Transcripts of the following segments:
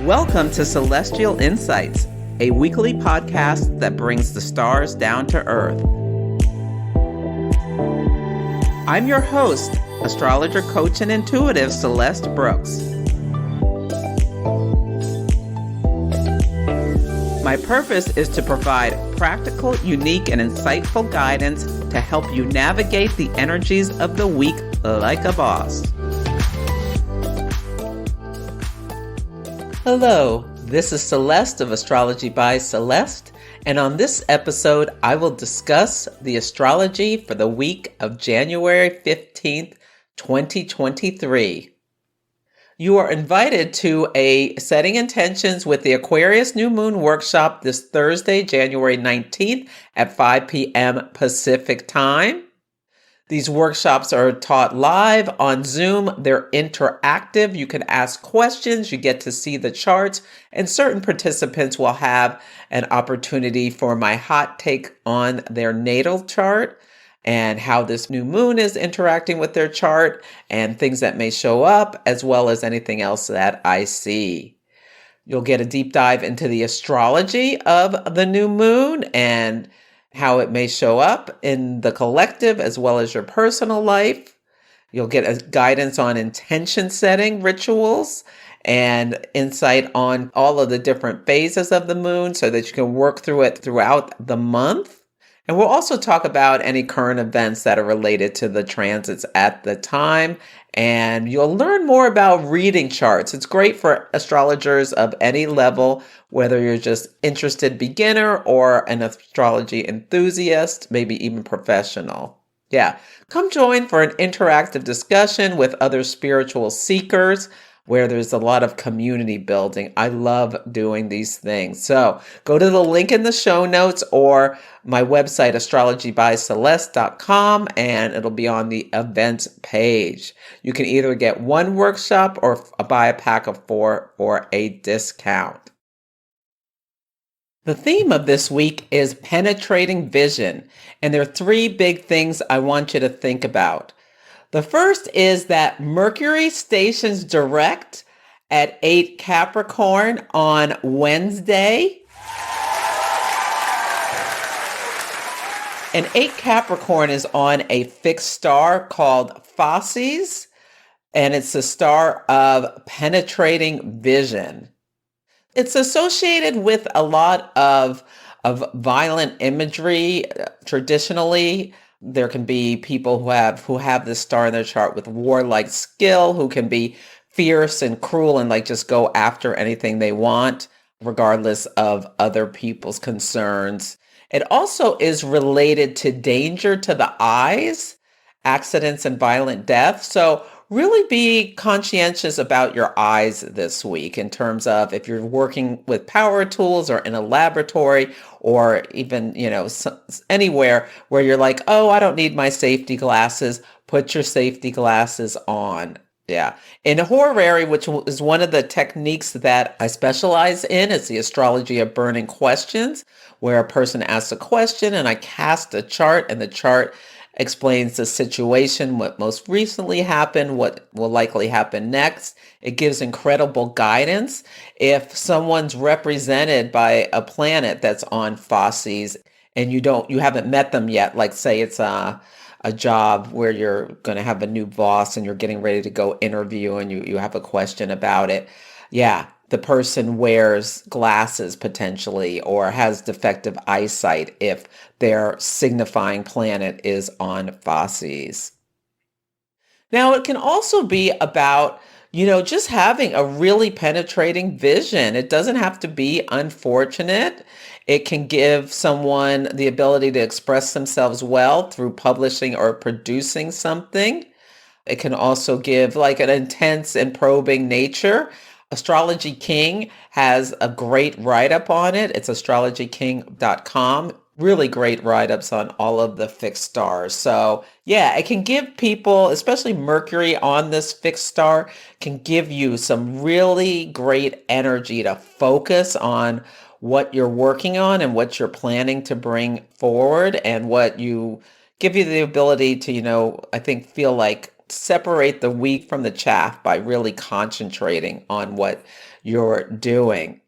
Welcome to Celestial Insights, a weekly podcast that brings the stars down to earth. I'm your host, astrologer, coach, and intuitive Celeste Brooks. My purpose is to provide practical, unique, and insightful guidance to help you navigate the energies of the week like a boss. Hello, this is Celeste of Astrology by Celeste, and on this episode, I will discuss the astrology for the week of January 15th, 2023. You are invited to a Setting Intentions with the Aquarius New Moon workshop this Thursday, January 19th at 5 p.m. Pacific Time. These workshops are taught live on Zoom. They're interactive. You can ask questions. You get to see the charts, and certain participants will have an opportunity for my hot take on their natal chart and how this new moon is interacting with their chart and things that may show up, as well as anything else that I see. You'll get a deep dive into the astrology of the new moon and how it may show up in the collective as well as your personal life. You'll get a guidance on intention setting rituals and insight on all of the different phases of the moon so that you can work through it throughout the month. And we'll also talk about any current events that are related to the transits at the time. And you'll learn more about reading charts. It's great for astrologers of any level, whether you're just interested beginner or an astrology enthusiast, maybe even professional. Yeah, come join for an interactive discussion with other spiritual seekers where there's a lot of community building. I love doing these things. So go to the link in the show notes or my website, astrologybyceleste.com, and it'll be on the events page. You can either get one workshop or buy a pack of 4 for a discount. The theme of this week is penetrating vision, and there are 3 big things I want you to think about. The first is that Mercury stations direct at 8 Capricorn on Wednesday. And 8 Capricorn is on a fixed star called Facies, and it's a star of penetrating vision. It's associated with a lot of violent imagery traditionally. There can be people who have this star in their chart with warlike skill, who can be fierce and cruel and just go after anything they want, regardless of other people's concerns. It also is related to danger to the eyes, accidents, and violent death. So really be conscientious about your eyes this week in terms of if you're working with power tools or in a laboratory or even, anywhere where you're like, oh, I don't need my safety glasses. Put your safety glasses on. Yeah. In horary, which is one of the techniques that I specialize in, it's the astrology of burning questions, where a person asks a question and I cast a chart and the chart explains the situation, what most recently happened, what will likely happen next. It gives incredible guidance. If someone's represented by a planet that's on Facies and you haven't met them yet, like say it's a job where you're going to have a new boss and you're getting ready to go interview and you have a question about it. Yeah, the person wears glasses potentially or has defective eyesight if their signifying planet is on Facies. Now, it can also be about, just having a really penetrating vision. It doesn't have to be unfortunate. It can give someone the ability to express themselves well through publishing or producing something. It can also give an intense and probing nature. Astrology King has a great write-up on it. It's astrologyking.com. Really great write-ups on all of the fixed stars. So yeah, it can give people, especially Mercury on this fixed star, can give you some really great energy to focus on what you're working on and what you're planning to bring forward and what you give you the ability to, I think feel like separate the wheat from the chaff by really concentrating on what you're doing.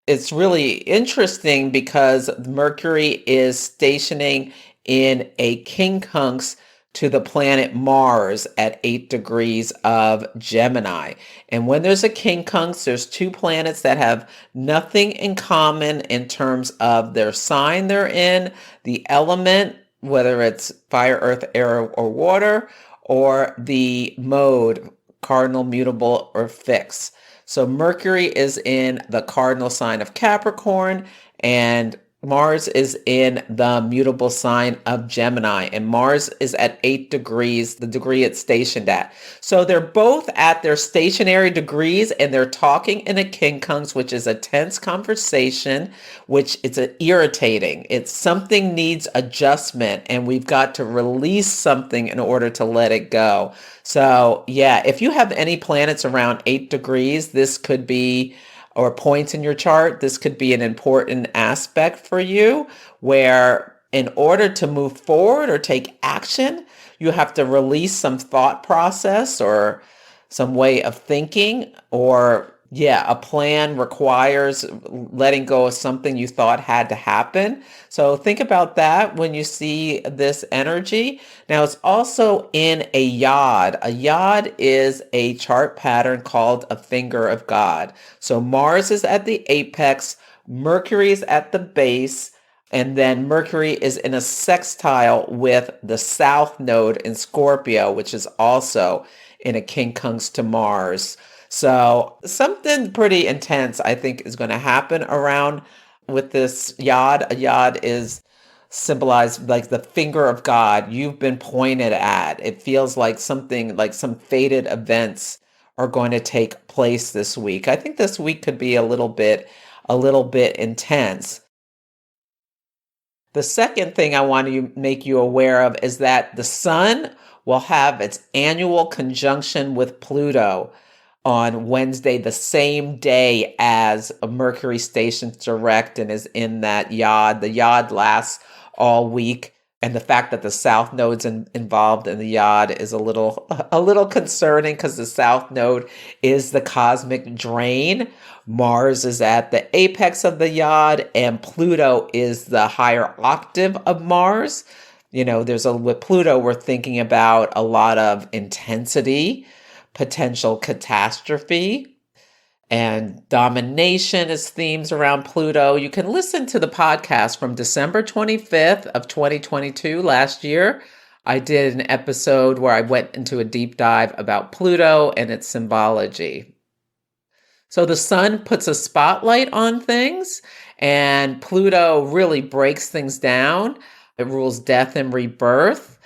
It's really interesting because Mercury is stationing in a quincunx to the planet Mars at 8 degrees of Gemini. And when there's a quincunx, there's two planets that have nothing in common in terms of their sign they're in, the element, whether it's fire, earth, air, or water, or the mode, cardinal, mutable, or fixed. So Mercury is in the cardinal sign of Capricorn, and Mars is in the mutable sign of Gemini, and Mars is at 8 degrees, the degree it's stationed at. So they're both at their stationary degrees, and they're talking in a quincunx, which is a tense conversation, which is irritating. It's something needs adjustment, and we've got to release something in order to let it go. So yeah, if you have any planets around 8 degrees, this could be, or points in your chart, this could be an important aspect for you, where in order to move forward or take action, you have to release some thought process or some way of thinking, or yeah, a plan requires letting go of something you thought had to happen. So think about that when you see this energy. Now it's also in a yod. A yod is a chart pattern called a finger of God. So Mars is at the apex, Mercury is at the base, and then Mercury is in a sextile with the south node in Scorpio, which is also in a quincunx to Mars. So something pretty intense, I think, is going to happen around with this yod. A yod is symbolized like the finger of God. You've been pointed at. It feels like something, like some fated events are going to take place this week. I think this week could be a little bit intense. The second thing I want to make you aware of is that the sun will have its annual conjunction with Pluto on Wednesday, the same day as a Mercury stations direct and is in that yod. The yod lasts all week, and the fact that the south node's involved in the yod is a little concerning, because the south node is the cosmic drain. Mars is at the apex of the yod, and Pluto is the higher octave of Mars. You know, with Pluto, we're thinking about a lot of intensity, potential catastrophe, and domination as themes around Pluto. You can listen to the podcast from December 25th of 2022 last year. I did an episode where I went into a deep dive about Pluto and its symbology. So the sun puts a spotlight on things, and Pluto really breaks things down. It rules death and rebirth.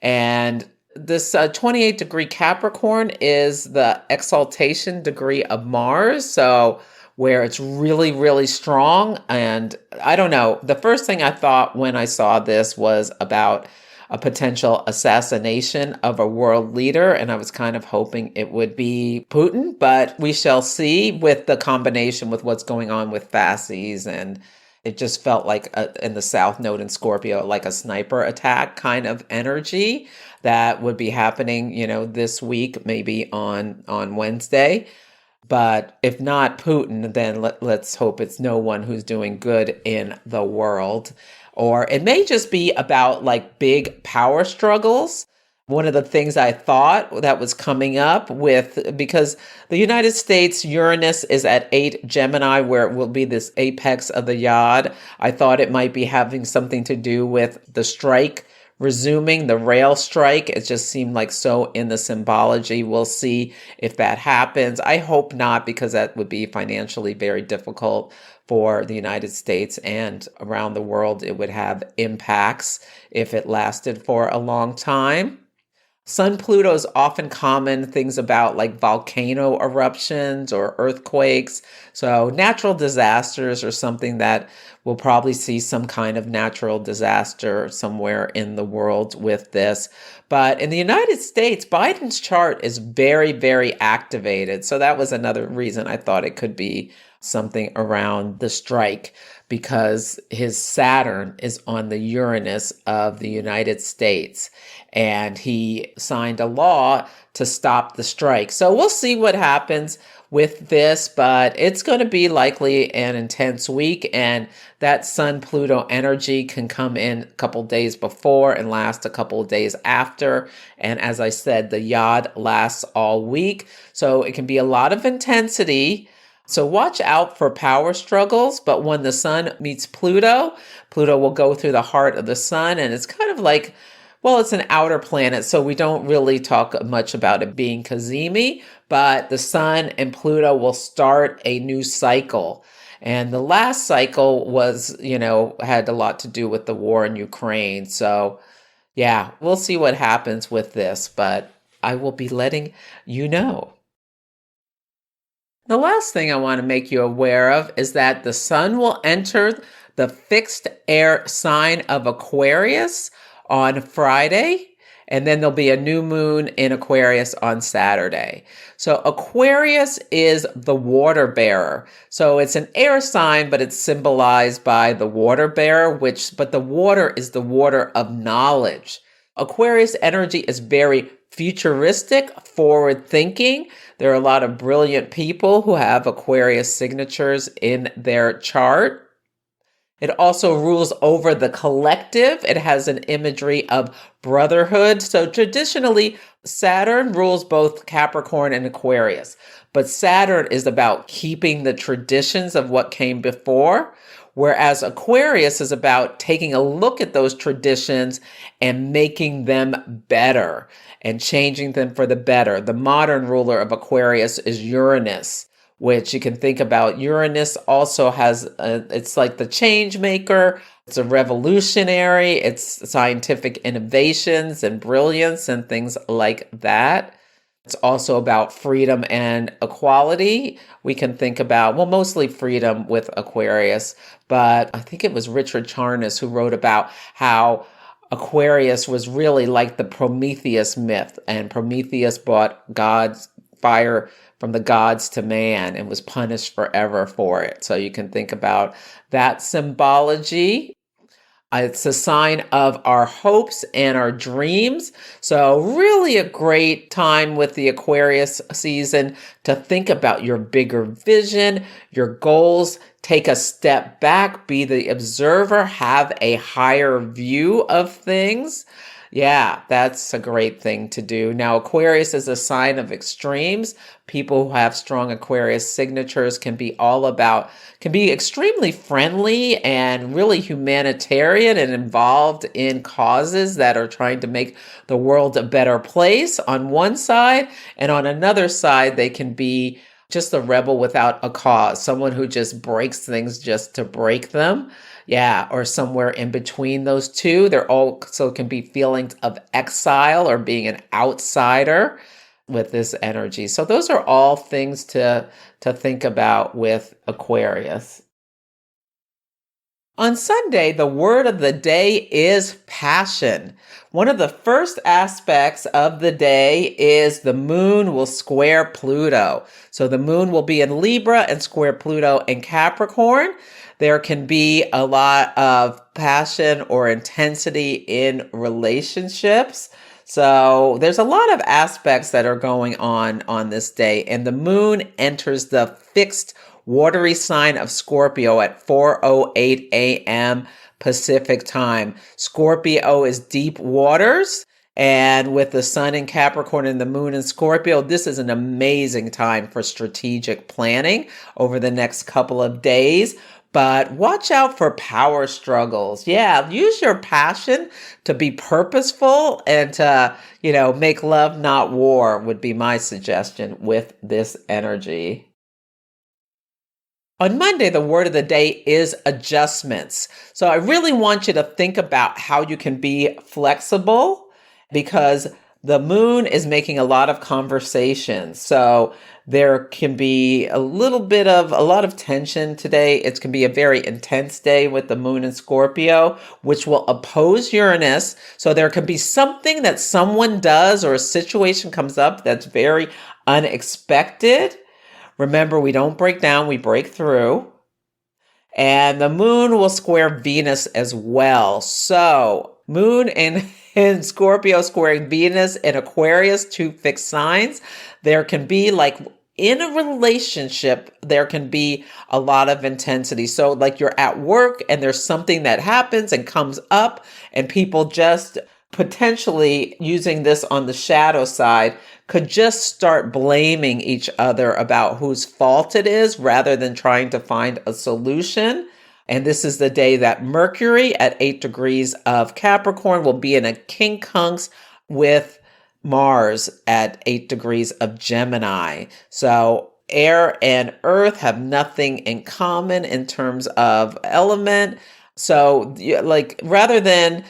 And this 28 degree Capricorn is the exaltation degree of Mars. So where it's really, really strong. And I don't know, the first thing I thought when I saw this was about a potential assassination of a world leader. And I was kind of hoping it would be Putin, but we shall see with the combination with what's going on with Facies. And it just felt like in the south node in Scorpio, like a sniper attack kind of energy that would be happening, this week, maybe on Wednesday. But if not Putin, then let's hope it's no one who's doing good in the world. Or it may just be about like big power struggles. One of the things I thought that was coming up because the United States, Uranus is at 8 Gemini, where it will be this apex of the yod. I thought it might be having something to do with the strike resuming, the rail strike. It just seemed like so in the symbology. We'll see if that happens. I hope not, because that would be financially very difficult for the United States, and around the world it would have impacts if it lasted for a long time. Sun Pluto is often common, things about like volcano eruptions or earthquakes. So natural disasters are something that we'll probably see some kind of natural disaster somewhere in the world with this. But in the United States, Biden's chart is very, very activated. So that was another reason I thought it could be something around the strike. because his Saturn is on the Uranus of the United States. And he signed a law to stop the strike. So we'll see what happens with this, but it's going to be likely an intense week. And that Sun Pluto energy can come in a couple days before and last a couple of days after. And as I said, the yod lasts all week. So it can be a lot of intensity. So watch out for power struggles, but when the Sun meets Pluto, Pluto will go through the heart of the Sun, and it's kind of like, well, it's an outer planet, so we don't really talk much about it being cazimi, but the Sun and Pluto will start a new cycle. And the last cycle was, had a lot to do with the war in Ukraine. So yeah, we'll see what happens with this, but I will be letting you know. The last thing I want to make you aware of is that the Sun will enter the fixed air sign of Aquarius on Friday, and then there'll be a new moon in Aquarius on Saturday. So Aquarius is the water bearer. So it's an air sign, but it's symbolized by the water bearer, but the water is the water of knowledge. Aquarius energy is very futuristic, forward thinking. There are a lot of brilliant people who have Aquarius signatures in their chart. It also rules over the collective. It has an imagery of brotherhood. So traditionally, Saturn rules both Capricorn and Aquarius. But Saturn is about keeping the traditions of what came before, whereas Aquarius is about taking a look at those traditions and making them better and changing them for the better. The modern ruler of Aquarius is Uranus, which you can think about. Uranus also it's like the change maker. It's a revolutionary. It's scientific innovations and brilliance and things like that. It's also about freedom and equality. We can think about, well, mostly freedom with Aquarius, but I think it was Richard Charnas who wrote about how Aquarius was really like the Prometheus myth, and Prometheus brought God's fire from the gods to man and was punished forever for it. So you can think about that symbology. It's a sign of our hopes and our dreams. So really a great time with the Aquarius season to think about your bigger vision, your goals, take a step back, be the observer, have a higher view of things. Yeah, that's a great thing to do. Now, Aquarius is a sign of extremes. People who have strong Aquarius signatures can be extremely friendly and really humanitarian and involved in causes that are trying to make the world a better place on one side. And on another side, they can be just a rebel without a cause, someone who just breaks things just to break them. Yeah, or somewhere in between those two. There also can be feelings of exile or being an outsider with this energy. So those are all things to think about with Aquarius. On Sunday, the word of the day is passion. One of the first aspects of the day is the moon will square Pluto. So the moon will be in Libra and square Pluto in Capricorn. There can be a lot of passion or intensity in relationships. So there's a lot of aspects that are going on this day. And the moon enters the fixed watery sign of Scorpio at 4:08 a.m. Pacific time. Scorpio is deep waters. And with the sun in Capricorn and the moon in Scorpio, this is an amazing time for strategic planning over the next couple of days. But watch out for power struggles. Yeah, use your passion to be purposeful and to, make love, not war, would be my suggestion with this energy. On Monday, the word of the day is adjustments. So I really want you to think about how you can be flexible, because the moon is making a lot of conversations. So there can be a lot of tension today. It can be a very intense day with the moon in Scorpio, which will oppose Uranus. So there can be something that someone does or a situation comes up that's very unexpected. Remember, we don't break down, we break through. And the moon will square Venus as well. So, moon in Scorpio squaring Venus in Aquarius, two fixed signs. There can be like in a relationship, there can be a lot of intensity. So, like you're at work and there's something that happens and comes up, and people just potentially using this on the shadow side could just start blaming each other about whose fault it is rather than trying to find a solution. And this is the day that Mercury at 8 degrees of Capricorn will be in a quincunx with Mars at 8 degrees of Gemini. So air and earth have nothing in common in terms of element. So like rather than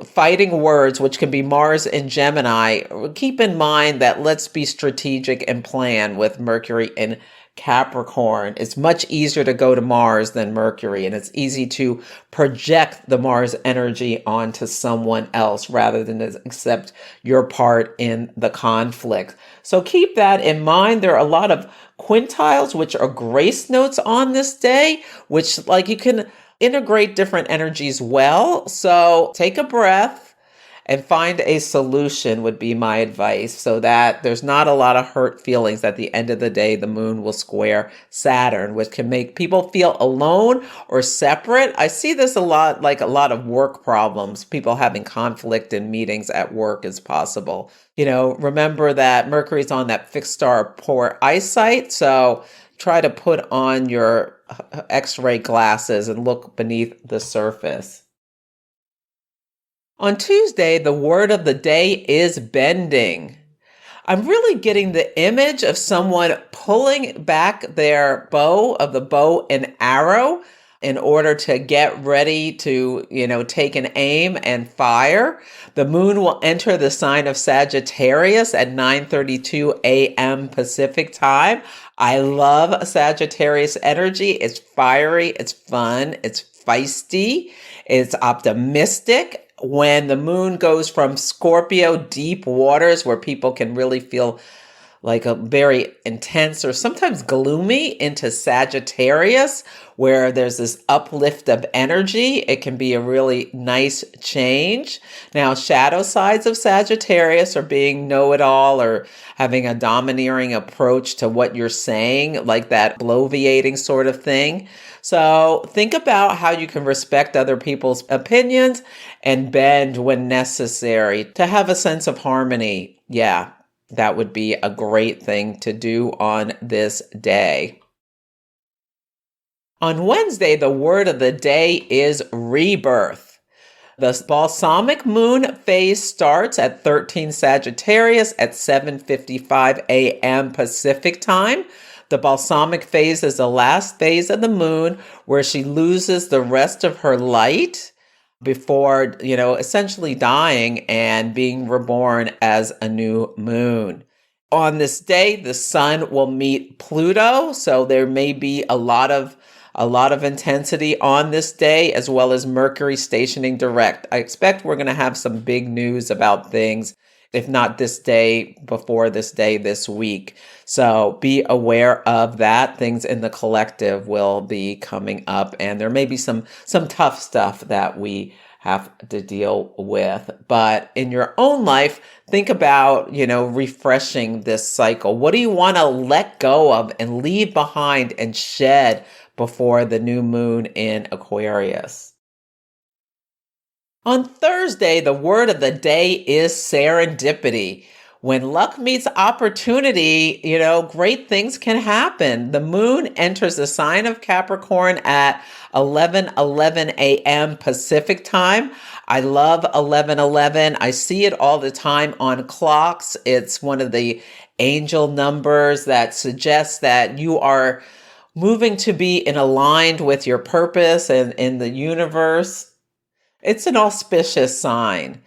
fighting words, which can be Mars and Gemini, keep in mind that let's be strategic and plan with Mercury in Capricorn. It's much easier to go to Mars than Mercury, and it's easy to project the Mars energy onto someone else rather than accept your part in the conflict. So keep that in mind. There are a lot of quintiles, which are grace notes on this day, which like you can integrate different energies well. So take a breath and find a solution would be my advice, so that there's not a lot of hurt feelings. At the end of the day, the moon will square Saturn, which can make people feel alone or separate. I see this a lot, like a lot of work problems, people having conflict in meetings at work is possible. Remember that Mercury's on that fixed star poor eyesight. So try to put on your X-ray glasses and look beneath the surface. On Tuesday, the word of the day is bending. I'm really getting the image of someone pulling back their bow of the bow and arrow in order to get ready to, take an aim and fire. The moon will enter the sign of Sagittarius at 9:32 a.m. Pacific time. I love Sagittarius energy. It's fiery, it's fun, it's feisty, it's optimistic. When the moon goes from Scorpio, deep waters where people can really feel like a very intense or sometimes gloomy, into Sagittarius, where there's this uplift of energy. It can be a really nice change. Now, shadow sides of Sagittarius are being know-it-all or having a domineering approach to what you're saying, like that bloviating sort of thing. So think about how you can respect other people's opinions and bend when necessary to have a sense of harmony. Yeah, that would be a great thing to do on this day. On Wednesday, the word of the day is rebirth. The Balsamic Moon phase starts at 13 Sagittarius at 7:55 a.m. Pacific time. The balsamic phase is the last phase of the moon where she loses the rest of her light before, essentially dying and being reborn as a new moon. On this day, the sun will meet Pluto, so there may be a lot of intensity on this day, as well as Mercury stationing direct. I expect we're going to have some big news about things, if not this day, before this day this week. So be aware of that. Things in the collective will be coming up, and there may be some tough stuff that we have to deal with. But in your own life, think about, refreshing this cycle. What do you want to let go of and leave behind and shed before the new moon in Aquarius? On Thursday, the word of the day is serendipity. When luck meets opportunity, great things can happen. The moon enters the sign of Capricorn at 11:11 a.m. Pacific time. I love 11:11. I see it all the time on clocks. It's one of the angel numbers that suggests that you are moving to be in aligned with your purpose and in the universe. It's an auspicious sign.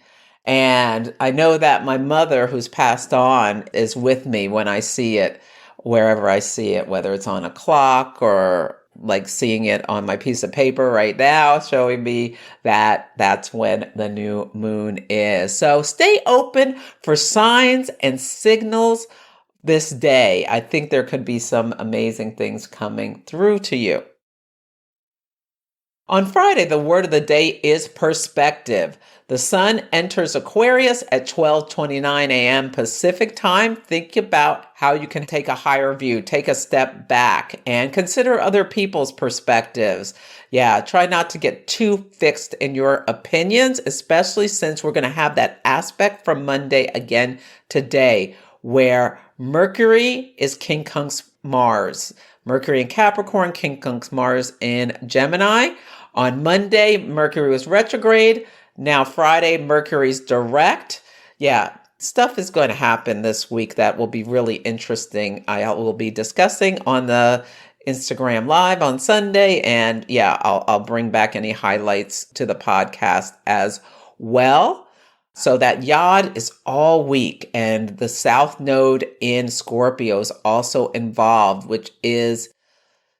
And I know that my mother, who's passed on, is with me when I see it, wherever I see it, whether it's on a clock or like seeing it on my piece of paper right now, showing me that that's when the new moon is. So stay open for signs and signals this day. I think there could be some amazing things coming through to you. On Friday, the word of the day is perspective. The sun enters Aquarius at 12:29 a.m. Pacific time. Think about how you can take a higher view, take a step back, and consider other people's perspectives. Yeah, try not to get too fixed in your opinions, especially since we're going to have that aspect from Monday again today, where Mercury is quincunx Mars. Mercury in Capricorn, quincunx Mars in Gemini. On Monday, Mercury was retrograde. Now Friday, Mercury's direct. Yeah, stuff is going to happen this week that will be really interesting. I will be discussing on the Instagram Live on Sunday. And yeah, I'll bring back any highlights to the podcast as well. So that Yod is all week. And the South Node in Scorpio is also involved, which is,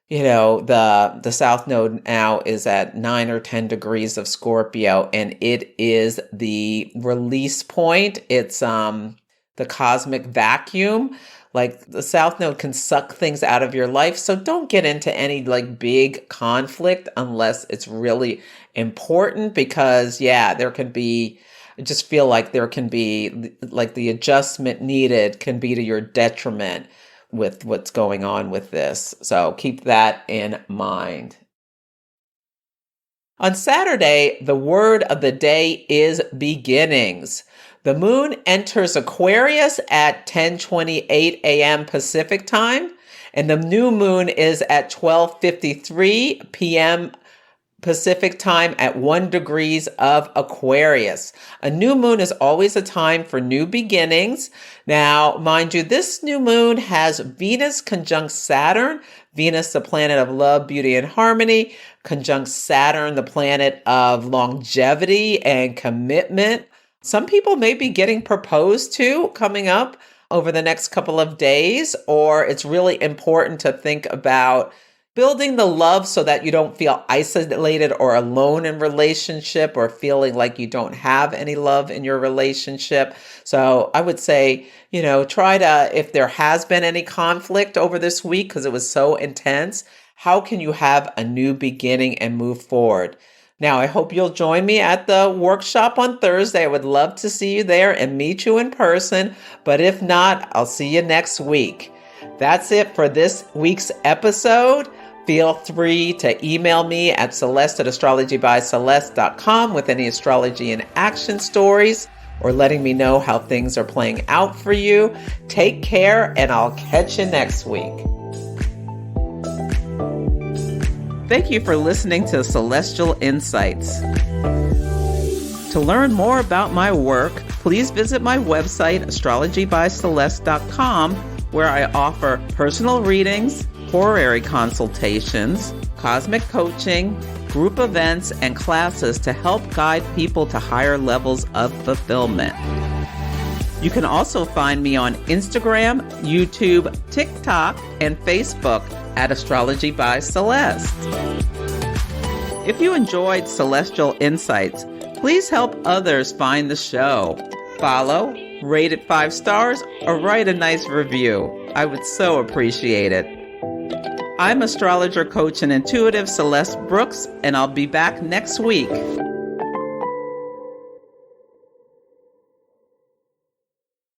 the South Node now is at 9 or 10 degrees of Scorpio, and it is the release point. It's the cosmic vacuum. Like, the South Node can suck things out of your life. So don't get into any big conflict unless it's really important, because there can be, I just feel like there can be the adjustment needed can be to your detriment with what's going on with this. So keep that in mind. On Saturday, the word of the day is beginnings. The moon enters Aquarius at 10:28 a.m. Pacific time, and the new moon is at 12:53 p.m. Pacific time at 1 degrees of Aquarius. A new moon is always a time for new beginnings. Now, mind you, this new moon has Venus conjunct Saturn. Venus, the planet of love, beauty, and harmony, conjunct Saturn, the planet of longevity and commitment. Some people may be getting proposed to coming up over the next couple of days, or it's really important to think about building the love so that you don't feel isolated or alone in relationship, or feeling like you don't have any love in your relationship. So I would say, try to, if there has been any conflict over this week because it was so intense, how can you have a new beginning and move forward? Now, I hope you'll join me at the workshop on Thursday. I would love to see you there and meet you in person. But if not, I'll see you next week. That's it for this week's episode. Feel free to email me at celeste@astrologybyceleste.com with any astrology in action stories, or letting me know how things are playing out for you. Take care, and I'll catch you next week. Thank you for listening to Celestial Insights. To learn more about my work, please visit my website, astrologybyceleste.com, where I offer personal readings, horary consultations, cosmic coaching, group events, and classes to help guide people to higher levels of fulfillment. You can also find me on Instagram, YouTube, TikTok, and Facebook at Astrology by Celeste. If you enjoyed Celestial Insights, please help others find the show. Follow, rate it 5 stars, or write a nice review. I would so appreciate it. I'm astrologer, coach, and intuitive Celeste Brooks, and I'll be back next week.